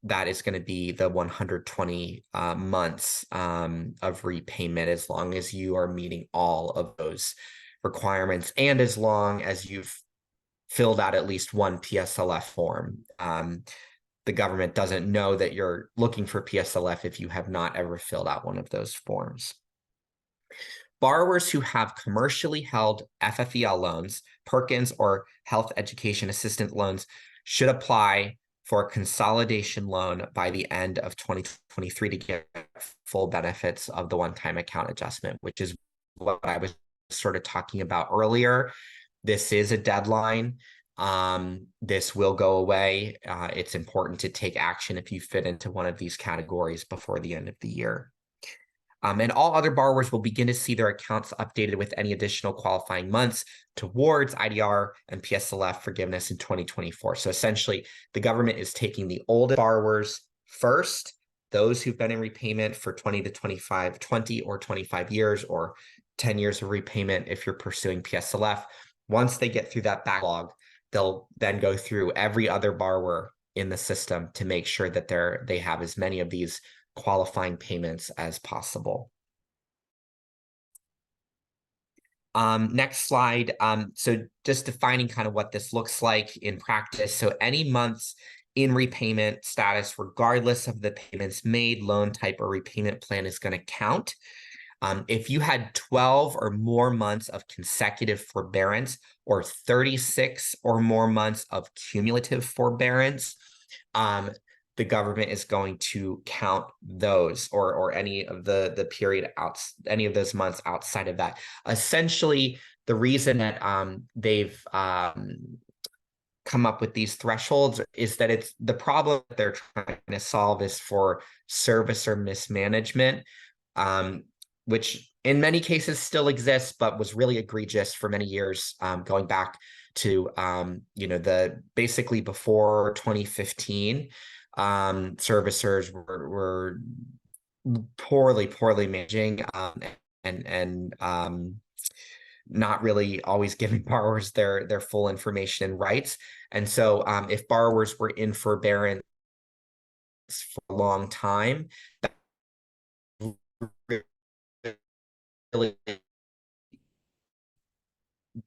that is going to be the 120 months of repayment, as long as you are meeting all of those requirements and as long as you've filled out at least one PSLF form. The government doesn't know that you're looking for PSLF if you have not ever filled out one of those forms. Borrowers who have commercially held FFEL loans, Perkins or Health Education Assistant loans should apply for a consolidation loan by the end of 2023 to get full benefits of the one-time account adjustment, which is what I was sort of talking about earlier. This is a deadline. This will go away. It's important to take action if you fit into one of these categories before the end of the year. And all other borrowers will begin to see their accounts updated with any additional qualifying months towards IDR and PSLF forgiveness in 2024. So essentially, the government is taking the oldest borrowers first, those who've been in repayment for 20 or 25 years, or 10 years of repayment if you're pursuing PSLF. Once they get through that backlog, they'll then go through every other borrower in the system to make sure that they have as many of these qualifying payments as possible. Next slide. So just defining kind of what this looks like in practice. So any months in repayment status, regardless of the payments made, loan type, or repayment plan is going to count. If you had 12 or more months of consecutive forbearance or 36 or more months of cumulative forbearance, the government is going to count those or any of the period any of those months outside of that. Essentially, the reason that they've come up with these thresholds is that it's the problem that they're trying to solve is for servicer mismanagement, which in many cases still exists, but was really egregious for many years, going back to the basically before 2015. Servicers were poorly managing and not really always giving borrowers their full information and rights. And so if borrowers were in forbearance for a long time, that really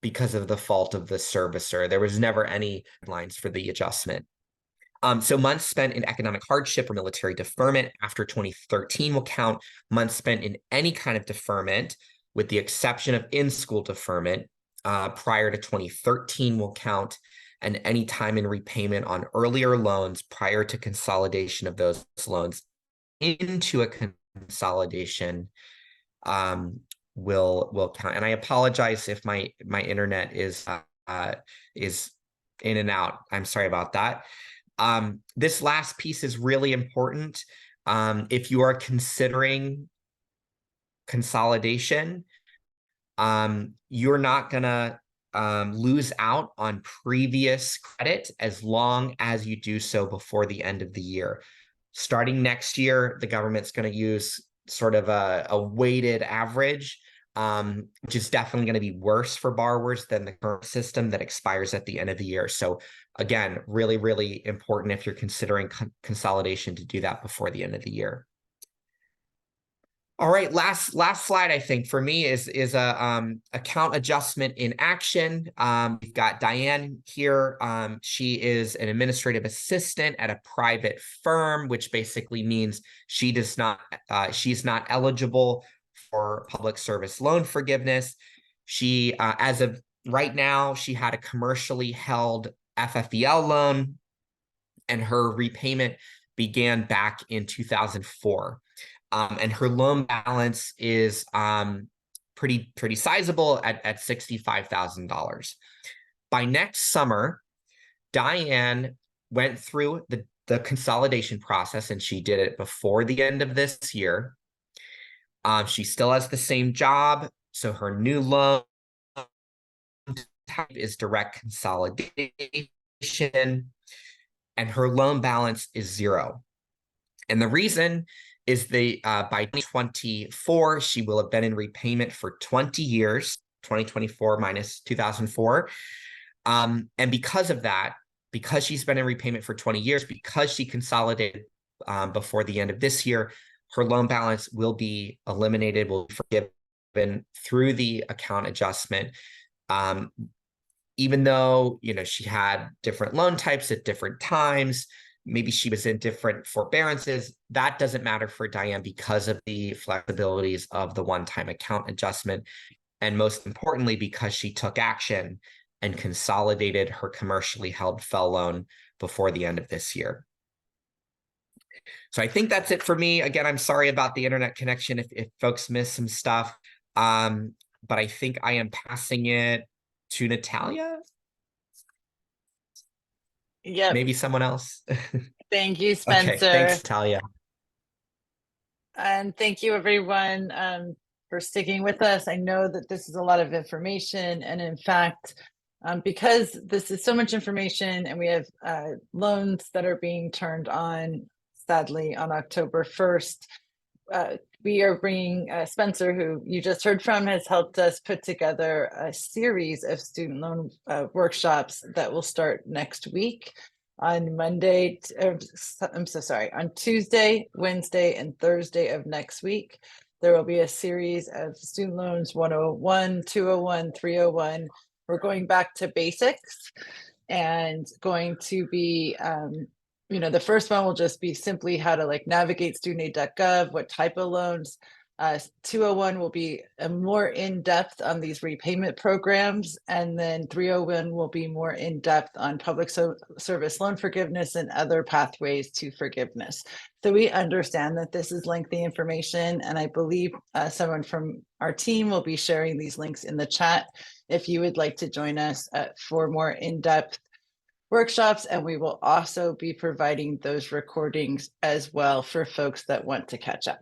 because of the fault of the servicer, there was never any lines for the adjustment. So months spent in economic hardship or military deferment after 2013 will count. Months spent in any kind of deferment, with the exception of in-school deferment, prior to 2013 will count, and any time in repayment on earlier loans prior to consolidation of those loans into a consolidation will count. And I apologize if my internet is in and out. I'm sorry about that. This last piece is really important. If you are considering consolidation, you're not gonna lose out on previous credit as long as you do so before the end of the year. Starting next year, the government's going to use sort of a weighted average, which is definitely going to be worse for borrowers than the current system that expires at the end of the year. So again, really, really important if you're considering consolidation to do that before the end of the year. All right, last slide, I think, for me is a account adjustment in action. We've got Diane here. She is an administrative assistant at a private firm, which basically means she's not eligible for public service loan forgiveness. She, as of right now, she had a commercially held FFEL loan, and her repayment began back in 2004. And her loan balance is pretty sizable at $65,000. By next summer, Diane went through the consolidation process, and she did it before the end of this year. She still has the same job, so her new loan type is direct consolidation, and her loan balance is zero. And the reason is by 2024, she will have been in repayment for 20 years, 2024 minus 2004. And because of that, because she's been in repayment for 20 years, because she consolidated before the end of this year, her loan balance will be eliminated, will be forgiven through the account adjustment. Even though, she had different loan types at different times, maybe she was in different forbearances, that doesn't matter for Diane because of the flexibilities of the one-time account adjustment. And most importantly, because she took action and consolidated her commercially held FFEL loan before the end of this year. So I think that's it for me. Again, I'm sorry about the internet connection if folks missed some stuff. But I think I am passing it to Natalia. Yep. Maybe someone else. Thank you, Spencer. Okay, thanks, Talia. And thank you, everyone, for sticking with us. I know that this is a lot of information. And in fact, because this is so much information and we have loans that are being turned on, sadly, on October 1st, we are bringing Spencer, who you just heard from, has helped us put together a series of student loan workshops that will start next week on Monday. I'm so sorry, on Tuesday, Wednesday, and Thursday of next week. There will be a series of student loans 101, 201, 301. We're going back to basics and going to be the first one will just be simply how to navigate studentaid.gov, what type of loans. 201 will be more in-depth on these repayment programs. And then 301 will be more in-depth on public service loan forgiveness and other pathways to forgiveness. So we understand that this is lengthy information, and I believe someone from our team will be sharing these links in the chat if you would like to join us for more in-depth workshops, and we will also be providing those recordings as well for folks that want to catch up.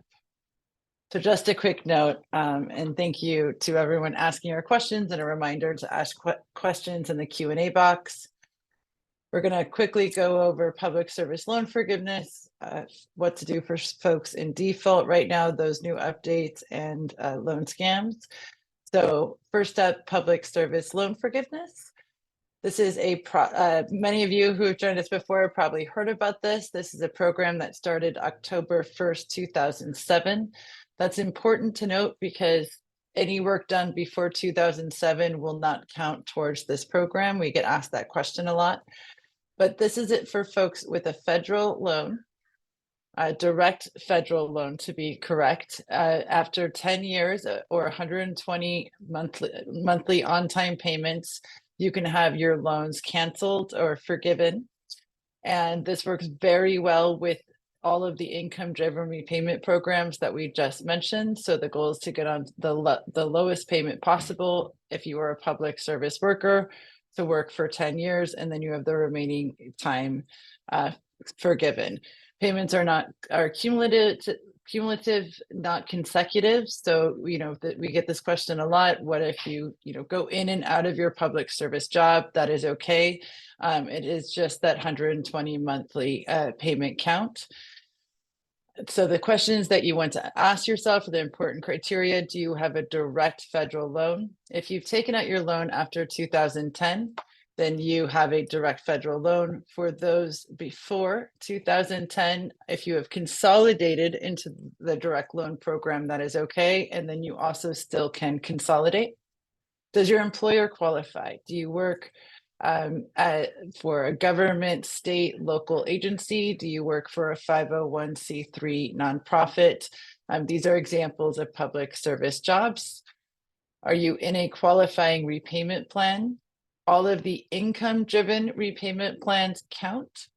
So just a quick note, and thank you to everyone asking our questions, and a reminder to ask questions in the Q&A box. We're going to quickly go over public service loan forgiveness, what to do for folks in default right now, those new updates, and loan scams. So first up, public service loan forgiveness. This is many of you who have joined us before have probably heard about this. This is a program that started October 1st, 2007. That's important to note because any work done before 2007 will not count towards this program. We get asked that question a lot. But this is it for folks with a federal loan, a direct federal loan to be correct, after 10 years or 120 monthly on-time payments. You can have your loans canceled or forgiven. And this works very well with all of the income-driven repayment programs that we just mentioned. So the goal is to get on the lowest payment possible if you are a public service worker, to work for 10 years, and then you have the remaining time forgiven. Payments are cumulative, not consecutive. So, we get this question a lot. What if you go in and out of your public service job? That is okay. It is just that 120 monthly payment count. So the questions that you want to ask yourself are the important criteria. Do you have a direct federal loan? If you've taken out your loan after 2010, then you have a direct federal loan. For those before 2010, if you have consolidated into the direct loan program, that is okay. And then you also still can consolidate. Does your employer qualify? Do you work for a government, state, local agency? Do you work for a 501c3 nonprofit? These are examples of public service jobs. Are you in a qualifying repayment plan? All of the income-driven repayment plans count.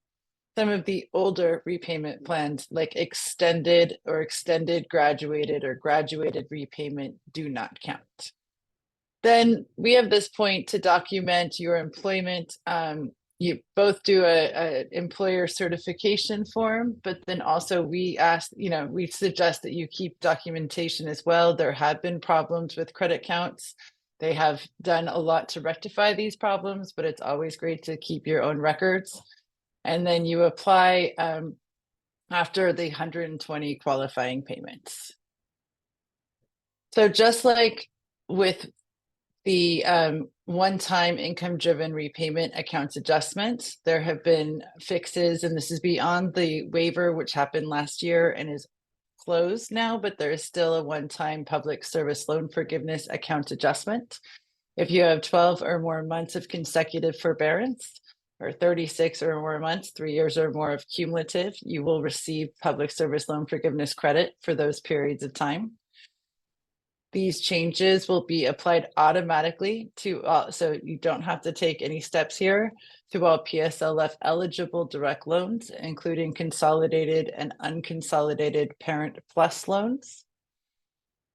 Some of the older repayment plans, like extended or extended graduated or graduated repayment, do not count. Then we have this point to document your employment. You both do a employer certification form, but then also we ask, we suggest that you keep documentation as well. There have been problems with credit counts. They have done a lot to rectify these problems, but it's always great to keep your own records. And then you apply after the 120 qualifying payments. So just like with the one-time income-driven repayment accounts adjustments, there have been fixes, and this is beyond the waiver, which happened last year and is closed now, but there is still a one-time public service loan forgiveness account adjustment. If you have 12 or more months of consecutive forbearance, or 36 or more months, 3 years or more of cumulative, you will receive public service loan forgiveness credit for those periods of time. These changes will be applied automatically to so you don't have to take any steps here, to all PSLF eligible direct loans, including consolidated and unconsolidated Parent Plus loans.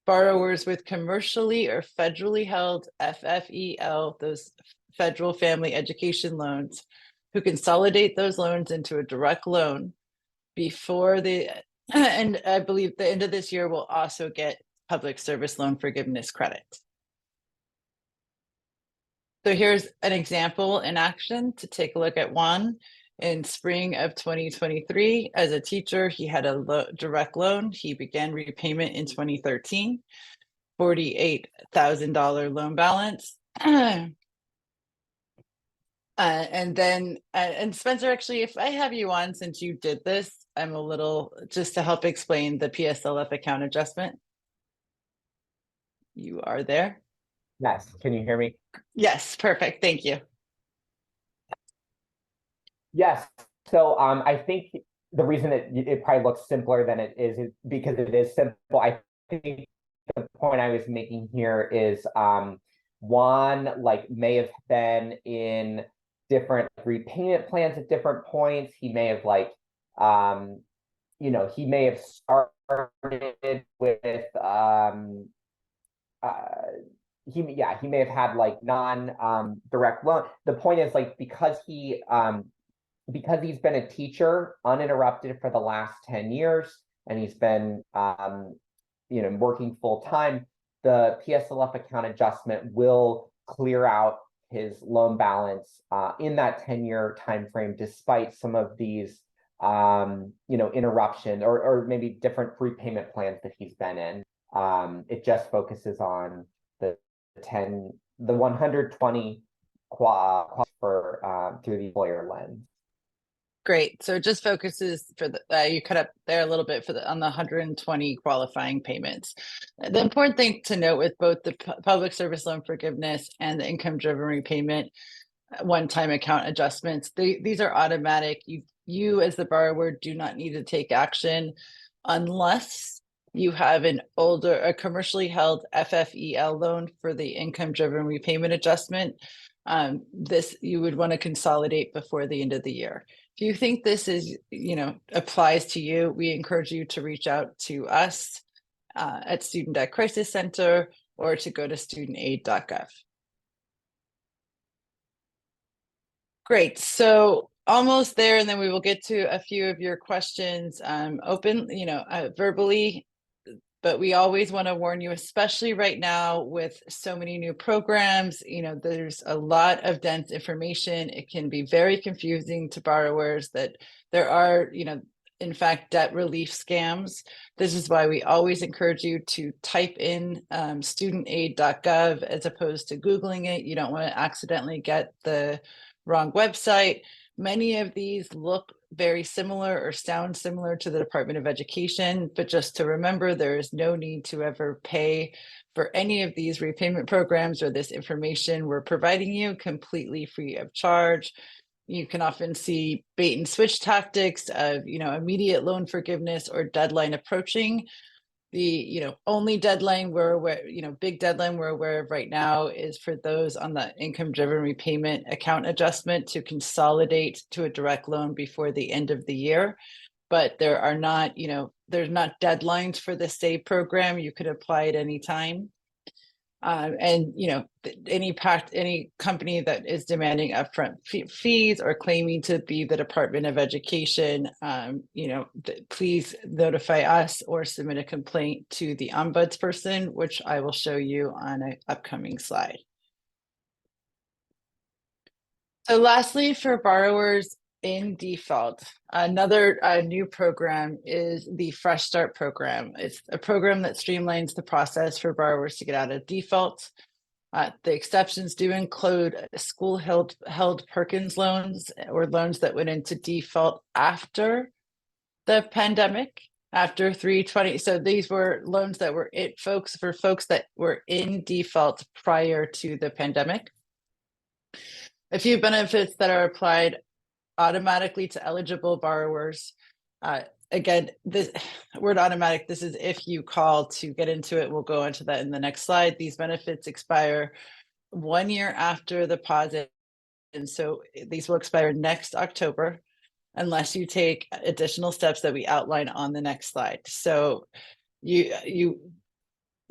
Borrowers with commercially or federally held FFEL, those federal family education loans, who consolidate those loans into a direct loan before and I believe the end of this year will also get public service loan forgiveness credit. So here's an example in action to take a look at. Juan, in spring of 2023, as a teacher, he had a direct loan. He began repayment in 2013, $48,000 loan balance. And then, and Spencer, actually, if I have you on, since you did this, I'm a little, just to help explain the PSLF account adjustment. You are there? Yes, can you hear me? Yes, perfect, thank you. Yes, so I think the reason it probably looks simpler than it is because it is simple. I think the point I was making here is one, like, may have been in different repayment plans at different points. He may have he may have started with he may have had like non direct loan. The point is, like, because he's been a teacher uninterrupted for the last 10 years, and he's been working full time, the PSLF account adjustment will clear out his loan balance in that 10-year time frame, despite some of these interruption or maybe different repayment plans that he's been in. It just focuses on the 120 for through the employer lens. Great. So it just focuses for the you cut up there a little bit on the 120 qualifying payments. The important thing to note with both the public service loan forgiveness and the income-driven repayment one-time account adjustments, these are automatic. You as the borrower do not need to take action unless you have a commercially held FFEL loan for the income-driven repayment adjustment. This you would want to consolidate before the end of the year. If you think this is, applies to you, we encourage you to reach out to us at Student Debt Crisis Center or to go to studentaid.gov. Great. So almost there, and then we will get to a few of your questions verbally. But we always want to warn you, especially right now with so many new programs, there's a lot of dense information. It can be very confusing to borrowers that there are, in fact, debt relief scams. This is why we always encourage you to type in studentaid.gov as opposed to Googling it. You don't want to accidentally get the wrong website. Many of these look very similar or sound similar to the Department of Education, but just to remember, there is no need to ever pay for any of these repayment programs or this information we're providing you completely free of charge. You can often see bait and switch tactics of, immediate loan forgiveness or deadline approaching. The, only deadline we're aware, big deadline we're aware of right now is for those on the income driven repayment account adjustment to consolidate to a direct loan before the end of the year. But there are not, there's not deadlines for the SAVE program. You could apply at any time. And any company that is demanding upfront fees or claiming to be the Department of Education, please notify us or submit a complaint to the ombudsperson, which I will show you on an upcoming slide. So lastly, for borrowers in default, another new program is the Fresh Start program. It's a program that streamlines the process for borrowers to get out of default. The exceptions do include school-held Perkins loans or loans that went into default after the pandemic, after 3/20. So these were loans that were for folks that were in default prior to the pandemic. A few benefits that are applied automatically to eligible borrowers. Again, this word automatic, this is if you call to get into it. We'll go into that in the next slide. These benefits expire 1 year after the pause. And so these will expire next October unless you take additional steps that we outline on the next slide. So it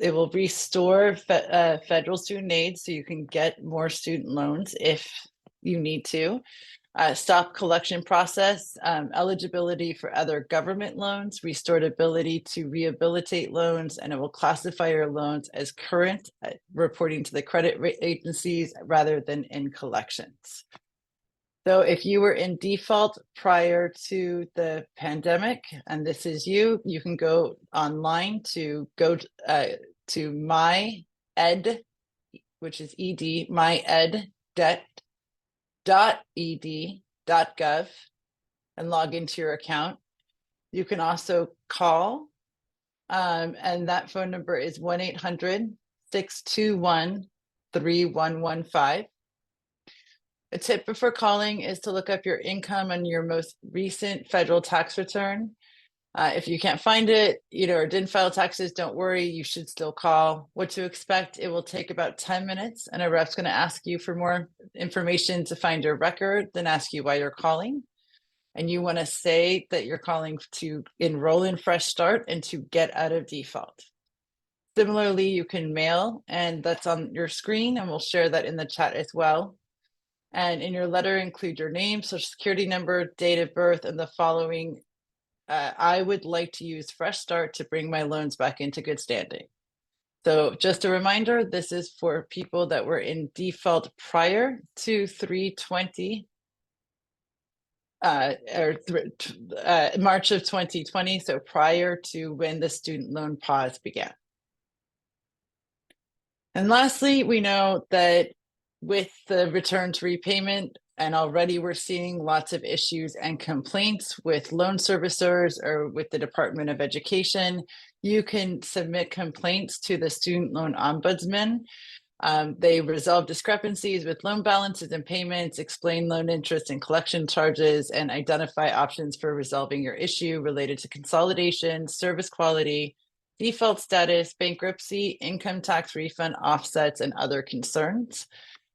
will restore federal student aid so you can get more student loans if you need to. Stop collection process, eligibility for other government loans, restored ability to rehabilitate loans, and it will classify your loans as current, reporting to the credit agencies rather than in collections. So if you were in default prior to the pandemic, and this is you can go online to go to my ed, which is ed, myed.ed.gov and log into your account. You can also call, and that phone number is 1-800-621-3115. A tip before calling is to look up your income on your most recent federal tax return. If you can't find it, or didn't file taxes, don't worry, you should still call. What to expect, it will take about 10 minutes and a rep's going to ask you for more information to find your record, then ask you why you're calling. And you want to say that you're calling to enroll in Fresh Start and to get out of default. Similarly, you can mail, and that's on your screen, and we'll share that in the chat as well. And in your letter, include your name, social security number, date of birth, and the following. I would like to use Fresh Start to bring my loans back into good standing. So just a reminder, this is for people that were in default prior to 3/20 March of 2020, so prior to when the student loan pause began. And lastly, we know that with the return to repayment, and already we're seeing lots of issues and complaints with loan servicers or with the Department of Education, you can submit complaints to the Student Loan Ombudsman. They resolve discrepancies with loan balances and payments, explain loan interest and collection charges, and identify options for resolving your issue related to consolidation, service quality, default status, bankruptcy, income tax refund, offsets, and other concerns.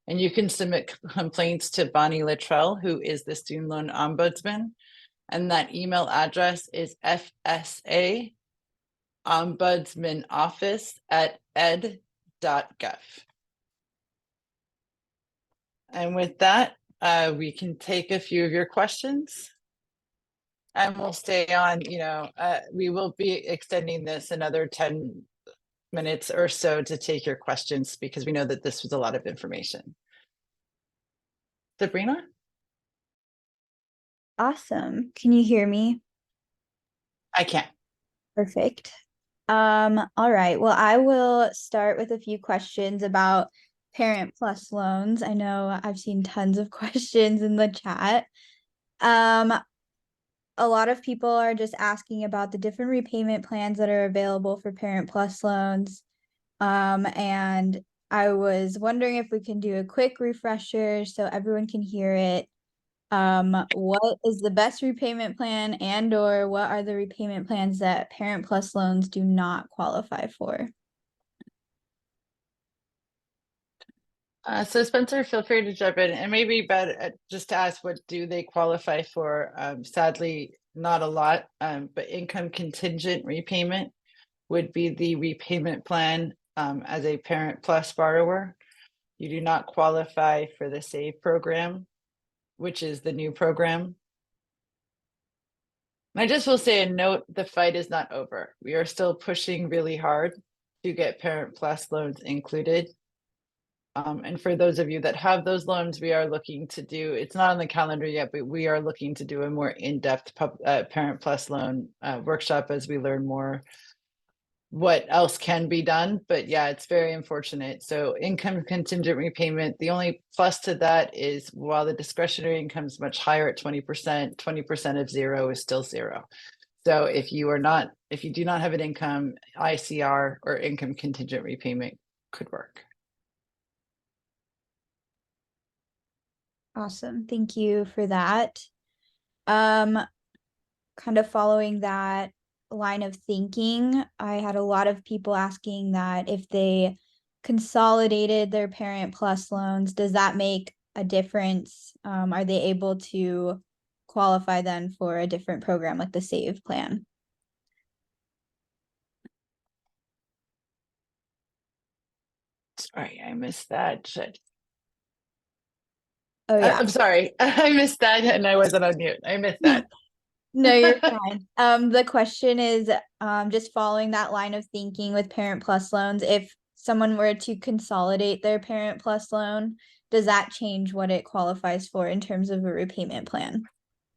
And you can submit complaints to Bonnie Luttrell, who is the Student Loan Ombudsman. And that email address is fsaombudsmanoffice@ed.gov. And with that, we can take a few of your questions. And we'll stay on, we will be extending this another 10 minutes or so to take your questions because we know that this was a lot of information. Sabrina? Awesome. Can you hear me? I can. Perfect. All right. Well, I will start with a few questions about Parent Plus loans. I know I've seen tons of questions in the chat. A lot of people are just asking about the different repayment plans that are available for Parent Plus loans. And I was wondering if we can do a quick refresher so everyone can hear it. What is the best repayment plan, and or what are the repayment plans that Parent Plus loans do not qualify for? So Spencer, feel free to jump in, and maybe better just to ask, what do they qualify for? Sadly, not a lot, but income contingent repayment would be the repayment plan as a Parent Plus borrower. You do not qualify for the SAVE program, which is the new program. And I just will say a note, the fight is not over. We are still pushing really hard to get Parent Plus loans included. And for those of you that have those loans, we are looking to do, it's not on the calendar yet, but we are looking to do a more in-depth Parent Plus loan workshop as we learn more what else can be done. But yeah, it's very unfortunate. So income contingent repayment, the only plus to that is while the discretionary income is much higher at 20%, 20% of zero is still zero. So if you do not have an income, ICR or income contingent repayment could work. Awesome. Thank you for that. Kind of following that line of thinking, I had a lot of people asking that if they consolidated their Parent Plus loans, does that make a difference? Are they able to qualify then for a different program like the SAVE plan? Sorry, I missed that. Oh yeah. I'm sorry. I missed that and I wasn't on mute. I missed that. No, you're fine. The question is, just following that line of thinking with Parent Plus loans, if someone were to consolidate their Parent Plus loan, does that change what it qualifies for in terms of a repayment plan?